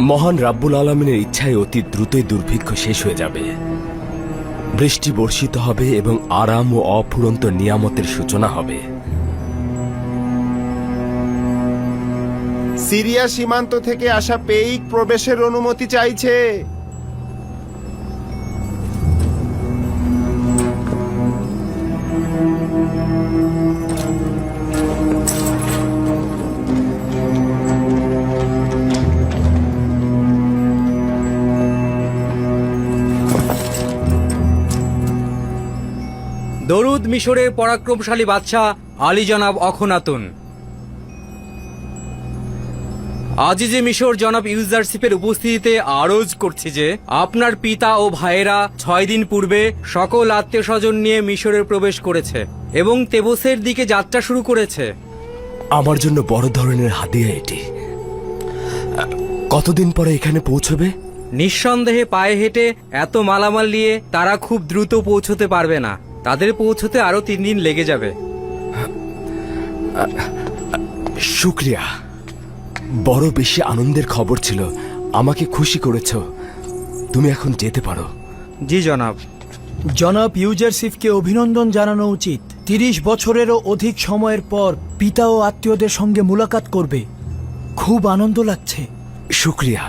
মহান রাব্বুল আলামিনের ইচ্ছায় অতি দ্রুতই দুর্ভিক্ষ শেষ হয়ে যাবে। বৃষ্টি বর্ষিত হবে এবং আরাম ও অফুরন্ত নিয়ামতের সূচনা হবে। সিরিয়া সীমান্ত থেকে আসা পেইক প্রবেশের অনুমতি চাইছে। দরুদ মিশরের পরাক্রমশালী বাদশাহ আলী জনাব অখনাতুন। আজিজে মিশর জনাব ইউজারশিপের উপস্থিতিতে আরজ করছি যে আপনার পিতা ও ভাইয়েরা 6 দিন পূর্বে সকল আত্মীয় স্বজন নিয়ে মিশরে প্রবেশ করেছে এবং তেবসের দিকে যাত্রা শুরু করেছে। আমার জন্য বড় ধরনের হাদিয়া এটি। কতদিন পরে এখানে পৌঁছবে? নিঃসন্দেহে পায়ে হেঁটে এত মালামাল নিয়ে তারা খুব দ্রুত পৌঁছতে পারবে না। তাদের পৌঁছতে আরো 3 দিন লেগে যাবে। শুক্রিয়া, বড় বেশি আনন্দের খবর ছিল। আমাকে খুশি করেছ। তুমি এখন যেতে পারো। জি জনাব। জনাব ইউজারশিপকে অভিনন্দন জানানো উচিত। 30 বছরেরও অধিক সময়ের পর পিতা ও আত্মীয়দের সঙ্গে মুলাকাত করবে। খুব আনন্দ লাগছে। শুক্রিয়া।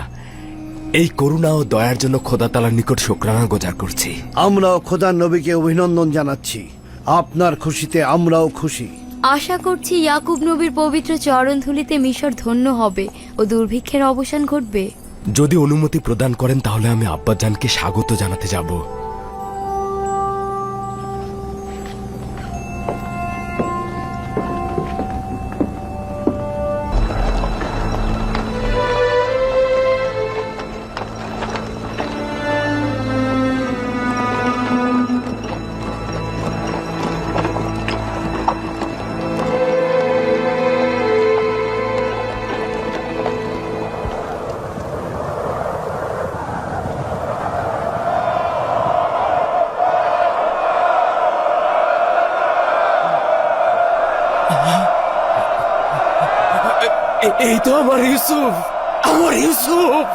এই করুণা ও দয়ার জন্য খোদা তাআলার নিকট শুকরানা গুজার করছি। আমরাও খোদার নবীকে অভিনন্দন জানাচ্ছি। আপনার খুশিতে আমরাও খুশি। আশা করছি ইয়াকুব নবীর পবিত্র চরণধুলিতে মিশর ধন্য হবে ও দুর্ভিক্ষের অবসান ঘটবে। যদি অনুমতি প্রদান করেন তাহলে আমি আব্বাজানকে স্বাগত জানাতে যাব। এই তো আমার ইউসুফ, আমার ইউসুফ।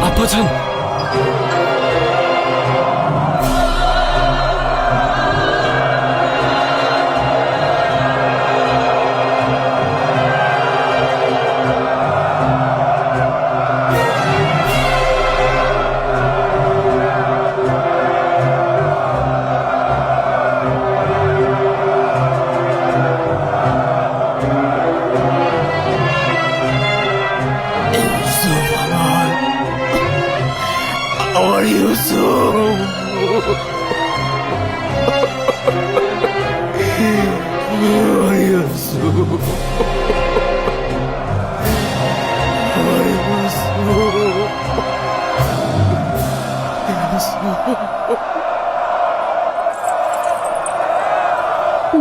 আব্বাজান,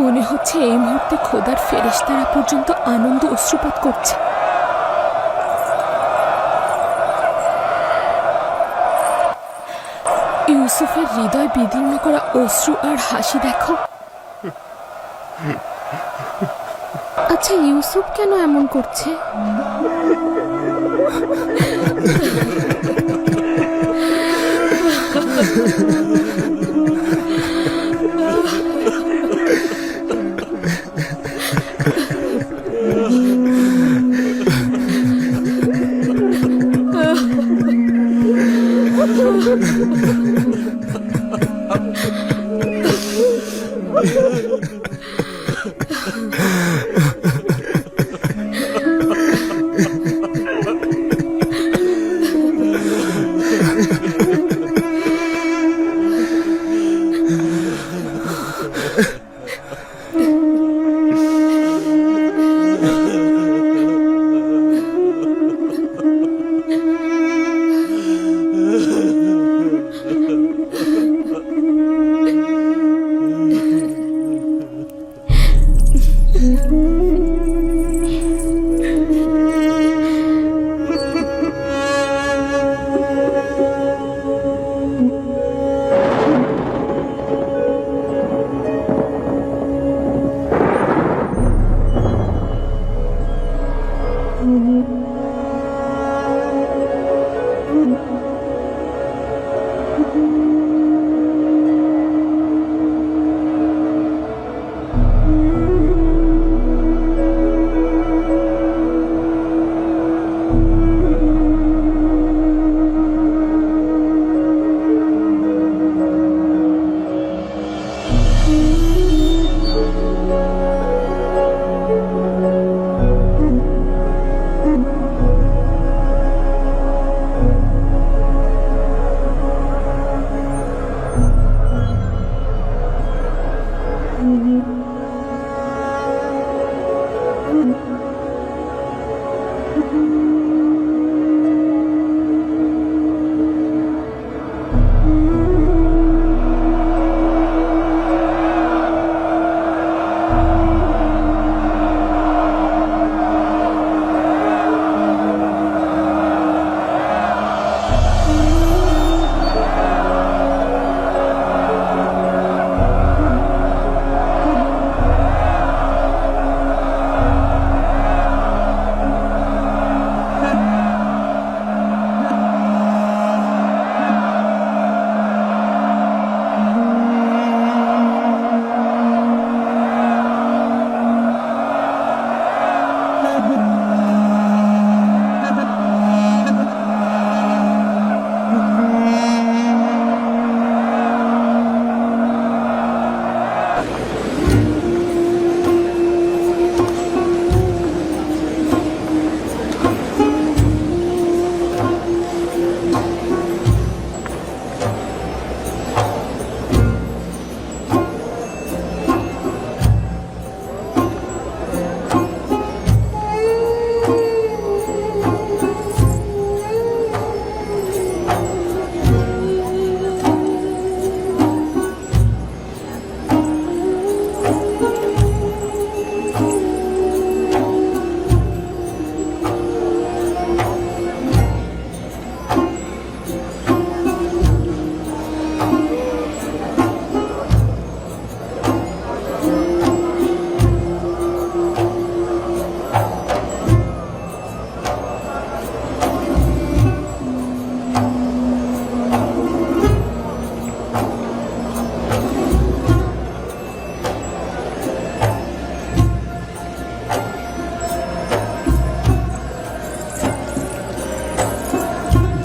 মনে হচ্ছে এই মুহূর্তে খোদার ফেরেশতারা পর্যন্ত আনন্দ অশ্রুপাত করছে। ইউসুফের হৃদয় বিদীর্ণ করা অশ্রু আর হাসি দেখো। আচ্ছা, ইউসুফ কেন এমন করছে?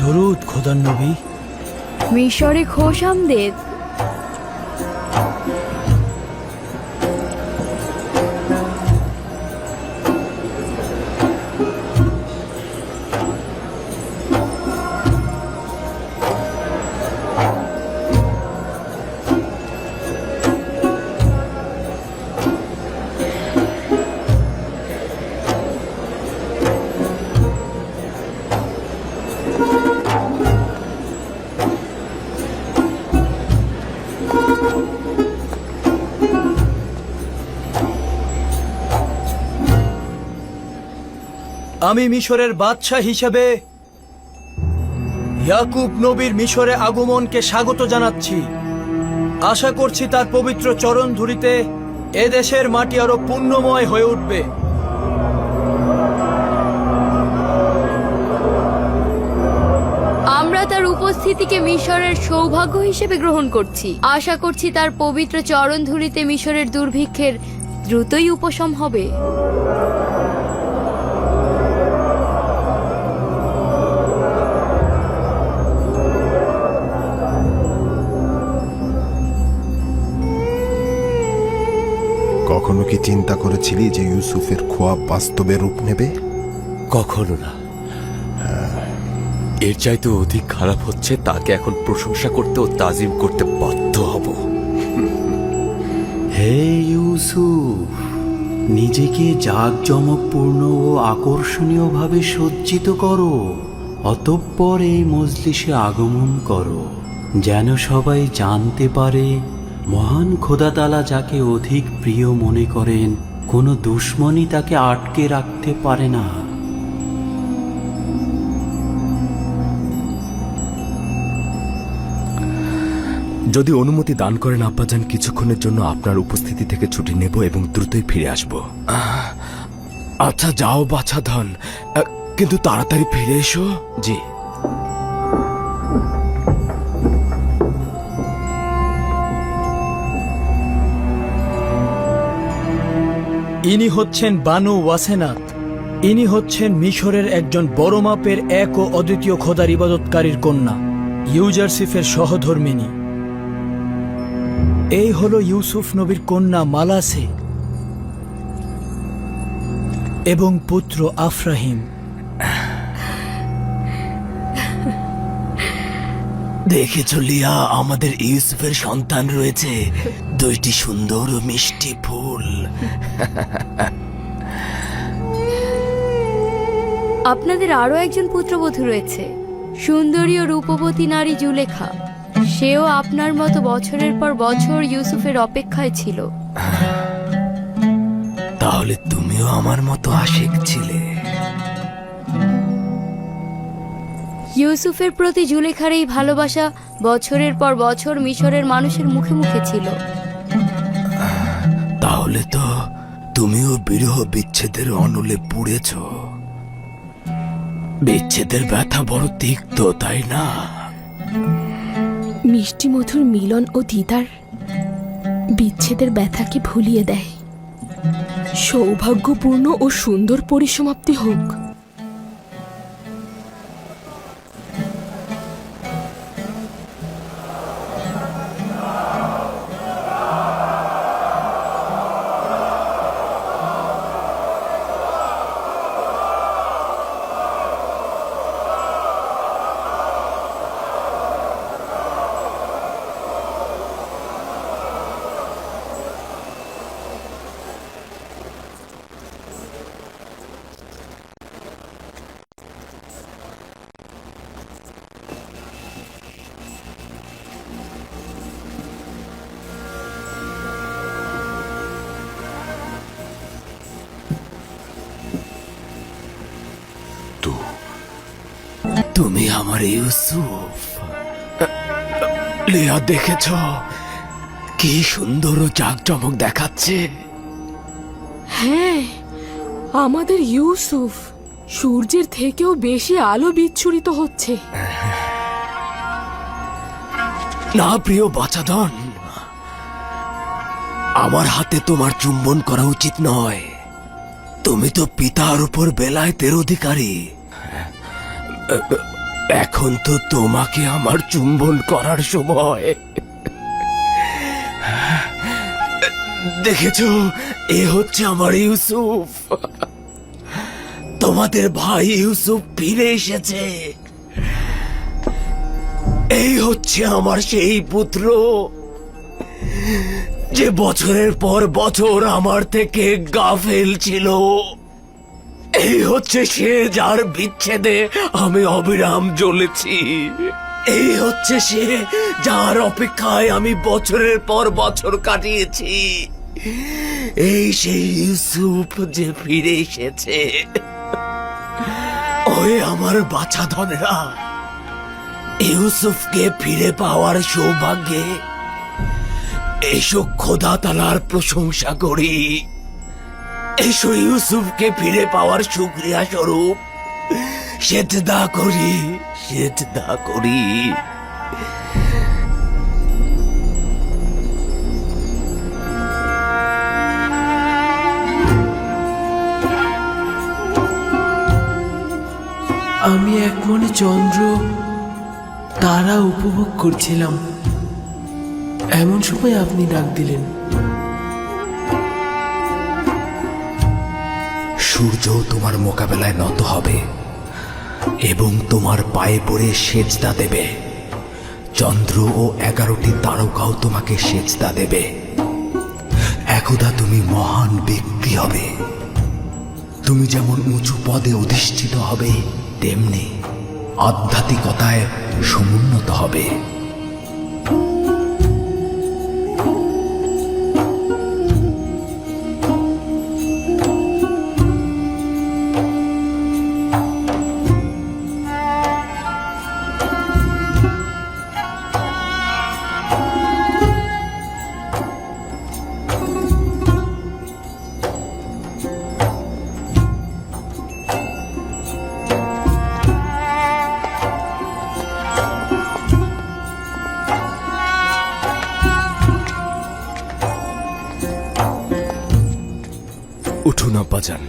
দরুদ খোদার নবী। মিশরে খোশামদেদ। আমি মিশরের বাদশাহ হিসেবে ইয়াকুব নবীর মিশরে আগমনকে স্বাগত জানাচ্ছি। আশা করছি তার পবিত্র চরণ ধুলিতে এদেশের মাটি আরো পুণ্যময় হয়ে উঠবে। আমরা তার উপস্থিতিকে মিশরের সৌভাগ্য হিসেবে গ্রহণ করছি। আশা করছি তার পবিত্র চরণ ধুলিতে মিশরের দুর্ভিক্ষের দ্রুতই উপশম হবে। কখনো কি চিন্তা করেছিলি যে ইউসুফের খোয়াব বাস্তবে রূপ নেবে? কখনো না। এর চাইতে অধিক খারাপ হচ্ছে, তাকে এখন প্রশংসা করতে ও তাজিম করতে বাধ্য হব। হে ইউসুফ, নিজেকে জাঁকজমকপূর্ণ ও আকর্ষণীয়ভাবে সজ্জিত করো, অতঃপর এই মজলিসে আগমন করো, যেন সবাই জানতে পারে মহান খোদাতালা যাকে অধিক প্রিয় মনে করেন, কোনো দুশ্মনই তাকে আটকে রাখতে পারে না। যদি অনুমতি দান করেন আব্বাজান, কিছুক্ষণের জন্য আপনার উপস্থিতি থেকে ছুটি নেব এবং দ্রুতই ফিরে আসব। আচ্ছা যাও বাছা ধন, কিন্তু তাড়াতাড়ি ফিরে এসো। জি। ইনি হচ্ছেন বানু ওয়াসেনাত। ইনি হচ্ছেন মিশরের একজন বড় মাপের এক ও অদ্বিতীয় খোদার ইবাদতকারীর কন্যা, ইউজারসিফের সহধর্মিনী। এই হলো ইউসুফ নবীর কন্যা মালাসে এবং পুত্র আফরাহিম। দেখেছ লিয়া, আমাদের ইউসুফের সন্তান রয়েছে, দুইটি সুন্দর ও মিষ্টি ফুল। আপনাদের আরো একজন পুত্রবধূ রয়েছে, সুন্দরী ও রূপবতী নারী জুলেখা। সেও আপনার মতো বছরের পর বছর ইউসুফের অপেক্ষায় ছিল। তাহলে তুমিও আমার মতো আশিক ছিলে। ইউসুফের প্রতি জুলেখার এই ভালোবাসা বছরের পর বছর মিশরের মানুষের মুখে মুখে ছিল। তাহলে তো তুমিও বিরহ বিচ্ছেদের অনলে পুড়েছ। বিচ্ছেদের ব্যথা বড় তিক্ত, তাই না? মিষ্টি মধুর মিলন ও দিদার বিচ্ছেদের ব্যথাকে ভুলিয়ে দেয়। সৌভাগ্যপূর্ণ ও সুন্দর পরিসমাপ্তি হোক। তুমি আমার ইউসুফ। লিয়া, দেখেছ কি সুন্দর ও জাঁকজমক দেখাচ্ছে? হ্যাঁ, আমাদের ইউসুফ সূর্যের থেকেও বেশি আলো বিচ্ছুরিত হচ্ছে। না প্রিয় বাচাধন, আমার হাতে তোমার চুম্বন করা উচিত নয়। তুমি তো পিতার উপর বেলায়েতের অধিকারী। এখন তো তোমাকে আমার চুম্বন করার সময়। দেখেছ, এ হচ্ছে আমার ইউসুফ। তোমাদের ভাই ইউসুফ ফিরে এসেছে। এই হচ্ছে আমার সেই পুত্র, যে বছরের পর বছর আমার থেকে গাফেল ছিল। এই হচ্ছে সে, যার বিচ্ছেদে আমি অবিরাম জ্বলেছি। এই হচ্ছে সে, যার অপেক্ষায় আমি বছরের পর বছর কাটিয়েছি। এই সেই ইউসুফ যে ফিরে এসেছে। হে আমার বাছাধনেরা, ইউসুফকে ফিরে পাওয়ার সৌভাগ্যে এসো খোদা তাআলার প্রশংসা করি। এসো ইউসুফকে ফিরে পাওয়ার শুকরিয়া স্বরূপ সেজদা করি, সেজদা করি। আমি এক মনে চন্দ্র তারা উপভোগ করছিলাম, এমন সময় আপনি ডাক দিলেন। সূর্য তোমার মোকাবেলায় নত হবে এবং তোমার পায়ে পড়ে সেজদা দেবে। চন্দ্র ও 11টি তারকাও তোমাকে সেজদা দেবে। একদা তুমি মহান ব্যক্তি হবে। তুমি যেমন উঁচু পদে অধিষ্ঠিত হবে, তেমনি আধ্যাত্মিকতায় সমুন্নত হবে। উঠুন আব্বাজান,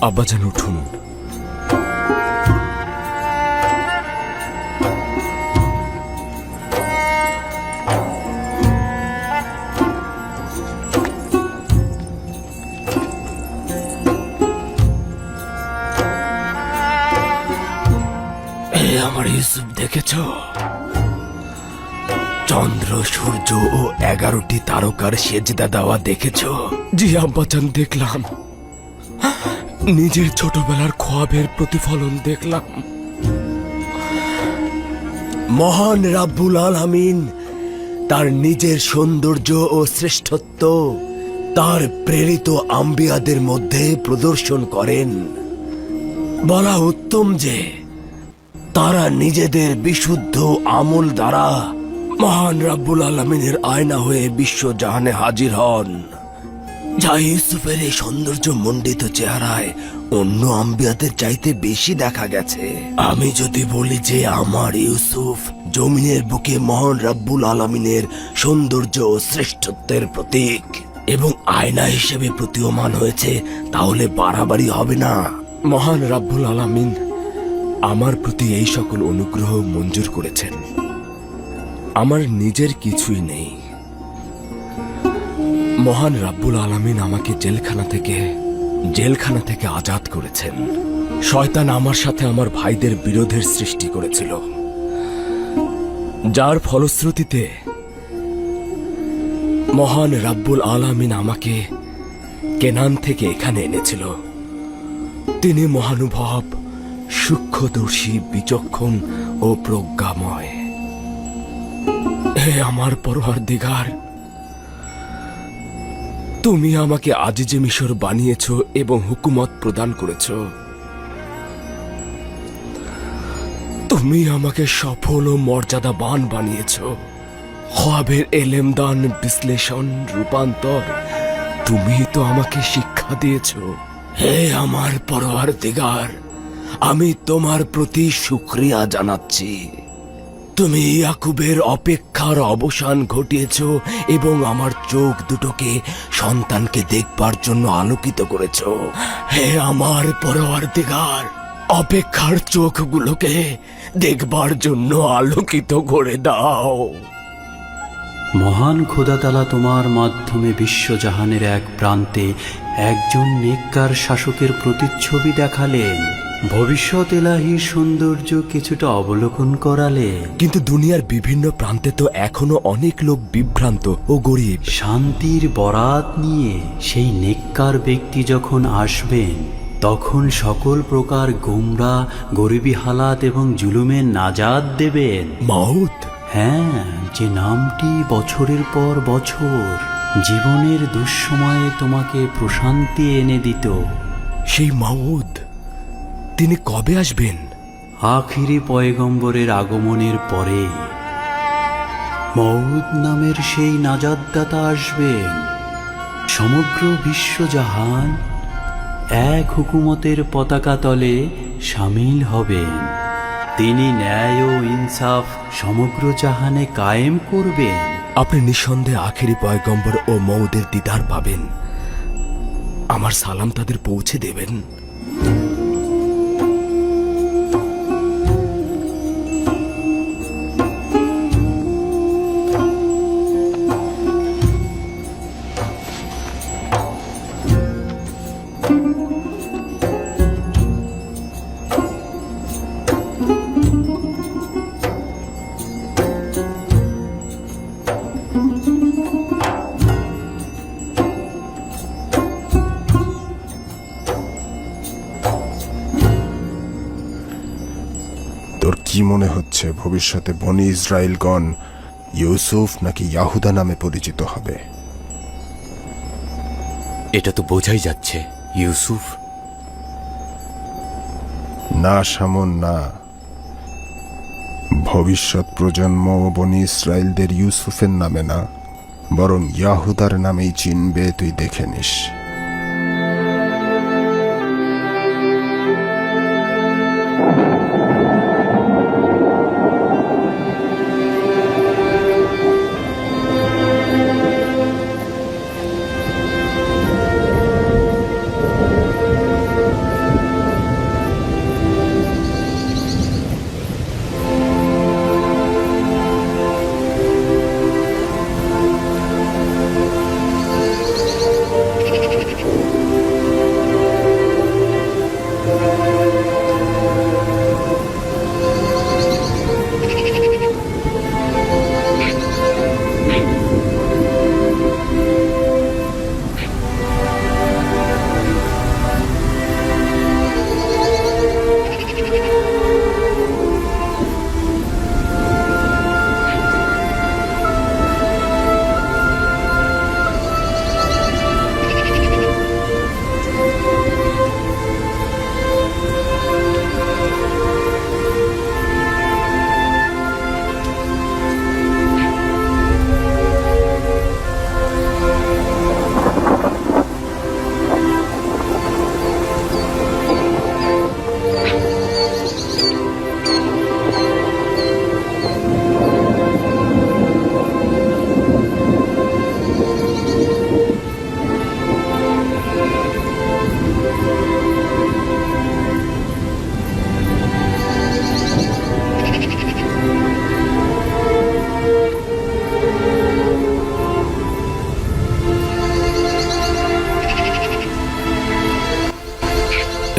আব্বাজান উঠুন। আমার ইউসুফ দেখেছ? চন্দ্র, সূর্য ও 11টি তারকার সেজদা দেওয়া দেখেছ? জি আব্বাজান, দেখলাম। নিজের ছোটবেলার খোয়াবের প্রতিফলন দেখলাম। মহান রাব্বুল আলামিন তার নিজের সৌন্দর্য ও শ্রেষ্ঠত্ব তার প্রেরিত আম্বিয়াদের মধ্যে প্রদর্শন করেন। বলা উত্তম যে তারা নিজেদের বিশুদ্ধ আমল দ্বারা মহান রাব্বুল আলামিনের আয়না হয়ে বিশ্বজাহানে হাজির হন, যা ইউসুফের এই সৌন্দর্য মণ্ডিত চেহারায় অন্য আম্বিয়াদের চাইতে বেশি দেখা গেছে। আমি যদি বলি যে আমার ইউসুফ জমিনের বুকে মহান রাব্বুল আলামিনের সৌন্দর্য ও শ্রেষ্ঠত্বের প্রতীক এবং আয়না হিসেবে প্রতীয়মান হয়েছে, তাহলে বাড়াবাড়ি হবে না। মহান রাব্বুল আলামিন আমার প্রতি এই সকল অনুগ্রহ মঞ্জুর করেছেন। আমার নিজের কিছুই নেই। মহান রাব্বুল আলামিন আমাকে জেলখানা থেকে আজাদ করেছেন। শয়তান আমার সাথে আমার ভাইদের বিরোধের সৃষ্টি করেছিল, যার ফলশ্রুতিতে মহান রাব্বুল আলামিন আমাকে কেনান থেকে এখানে এনেছিল। তিনি মহানুভব, সূক্ষ্মদর্শী, বিচক্ষণ ও প্রজ্ঞাময়। হে আমার পরওয়ারদিগার, তুমি আমাকে আজিজে মিশর বানিয়েছ এবং হুকুমত প্রদান করেছ। তুমি আমাকে সফল ও মর্যাদাবান বানিয়েছ। খোয়াবের এলেমদান, বিশ্লেষণ, রূপান্তর তুমি তো আমাকে শিক্ষা দিয়েছ। হে আমার পরওয়ারদিগার, আমি তোমার প্রতি শুকরিয়া জানাচ্ছি। তুমি ইয়াকুবের অপেক্ষার অবসান ঘটিয়েছ এবং আমার চোখ দুটোকে সন্তানকে দেখবার জন্য আলোকিত করেছ। হে আমার পরওয়ারদিগার, অপেক্ষার চোখগুলোকে দেখবার জন্য আলোকিত করে দাও। মহান খোদা তাআলা তোমার মাধ্যমে বিশ্বজাহানের এক প্রান্তে একজন নেককার শাসকের প্রতিচ্ছবি দেখালেন। ভবিষ্যৎ এলাহির সৌন্দর্য কিছুটা অবলোকন করালেন। কিন্তু দুনিয়ার বিভিন্ন প্রান্তে তো এখনো অনেক লোক বিভ্রান্ত ও গরিব। শান্তির বরাত নিয়ে সেই নেককার ব্যক্তি যখন আসবেন, তখন সকল প্রকার গোমরা, গরিবী হালাত এবং জুলুমের নাজাত দেবেন। মাউত? হ্যাঁ, যে নামটি বছরের পর বছর জীবনের দুঃসময়ে তোমাকে প্রশান্তি এনে দিত। সেই মাউদ তিনি কবে আসবেন? আখিরি পয়গম্বরের আগমনের পরে মউদ নামের সেই নাজাতদাতা আসবেন। সমগ্র বিশ্বজাহান এক হুকুমতের পতাকা তলে সামিল হবেন। তিনি ন্যায় ও ইনসাফ সমগ্র জাহানে কায়েম করবেন। আপনি নিঃসন্দেহে আখেরি পয়গম্বর ও মউদের দিদার পাবেন। আমার সালাম তাদের পৌঁছে দেবেন। তোর কি মনে হচ্ছে ভবিষ্যতে বনি ইসরায়েলগণ ইউসুফ নাকি ইয়াহুদা নামে পরিচিত হবে? এটা তো বোঝাই যাচ্ছে ইউসুফ। না শামুন, না। ভবিষ্যৎ প্রজন্ম বনি ইসরায়েলদের ইউসুফের নামে না, বরং ইয়াহুদার নামেই চিনবে। তুই দেখে নিস।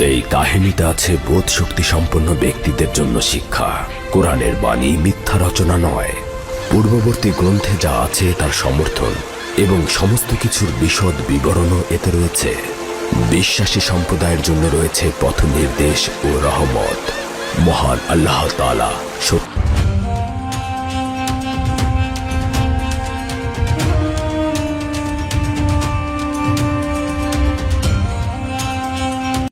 এই কাহিনীতে আছে বোধ শক্তি সম্পন্ন ব্যক্তিদের জন্য শিক্ষা। কোরআনের বাণী মিথ্যা রচনা নয়। পূর্ববর্তী গ্রন্থে যা আছে তার সমর্থন এবং সমস্ত কিছুর বিশদ বিবরণও এতে রয়েছে। বিশ্বাসী সম্প্রদায়ের জন্য রয়েছে পথ নির্দেশ ও রহমত। মহান আল্লাহ তাআলা সত্য